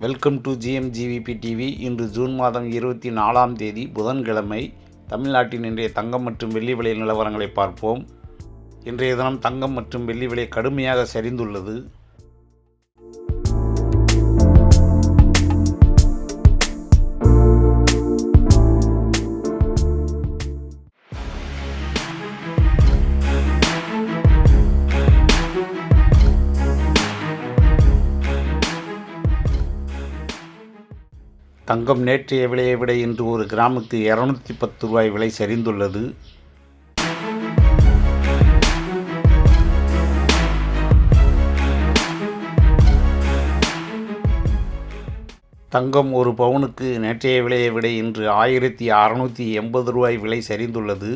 Welcome to GMGVP TV. இன்று June மாதம் 24ஆம் தேதி புதன்கிழமை. தமிழ்நாட்டின் இன்றைய தங்கம் மற்றும் வெள்ளி விலை நிலவரங்களை பார்ப்போம். இன்றைய தினம் தங்கம் மற்றும் வெள்ளி விலை கடுமையாக சரிந்துள்ளது. தங்கம் நேற்றைய விலையை விட இன்று ஒரு கிராமுக்கு 210 ரூபாய் விலை சரிந்துள்ளது. தங்கம் ஒரு பவுனுக்கு நேற்றைய விலையை விட இன்று 1680 ரூபாய் விலை சரிந்துள்ளது.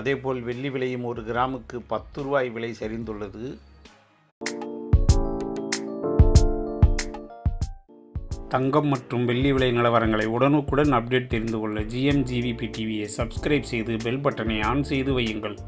அதேபோல் வெள்ளி விலையும் ஒரு கிராமுக்கு 10 ரூபாய் விலை சரிந்துள்ளது. தங்கம் மற்றும் வெள்ளி விலை நிலவரங்களை உடனுக்குடன் அப்டேட் தெரிந்து கொள்ள GMGVP டிவியை சப்ஸ்கிரைப் செய்து பெல் பட்டனை ஆன் செய்து வையுங்கள்.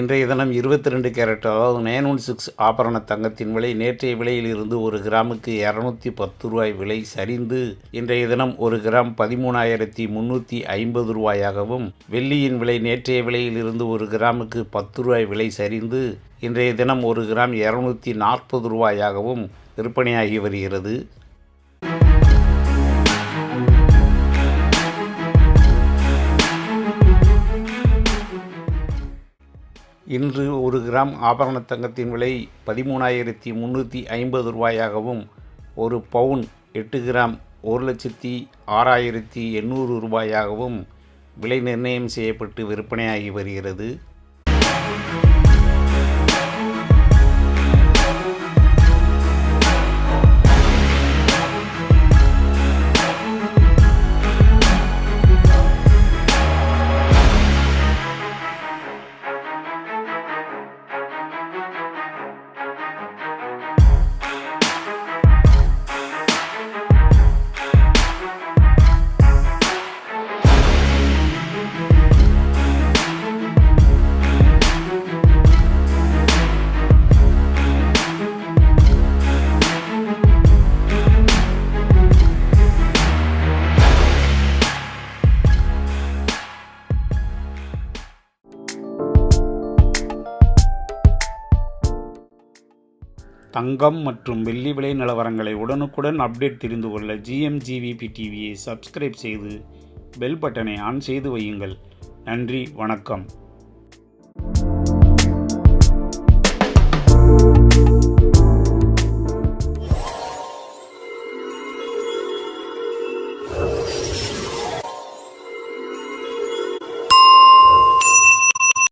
இன்றைய தினம் 22 கேரட் அதாவது 916 ஆபரண தங்கத்தின் விலை நேற்றைய விலையில் இருந்து ஒரு கிராமுக்கு 210 ரூபாய் விலை சரிந்து இன்றைய தினம் ஒரு கிராம் 13,350 ரூபாயாகவும், வெள்ளியின் விலை நேற்றைய விலையில் இருந்து ஒரு கிராமுக்கு 10 ரூபாய் விலை சரிந்து இன்றைய தினம் ஒரு கிராம் 240 ரூபாயாகவும் விற்பனையாகி வருகிறது. இன்று ஒரு கிராம் ஆபரண தங்கத்தின் விலை 13,350 ரூபாயாகவும், ஒரு பவுன் 8 கிராம் 1,06,800 ரூபாயாகவும் விலை நிர்ணயம் செய்யப்பட்டு விற்பனையாகி வருகிறது. தங்கம் மற்றும் வெள்ளி விலை நிலவரங்களை உடனுக்குடன் அப்டேட் தெரிந்து கொள்ள GMGVP டிவியை சப்ஸ்கிரைப் செய்து பெல் பட்டனை ஆன் செய்து வையுங்கள். நன்றி, வணக்கம்.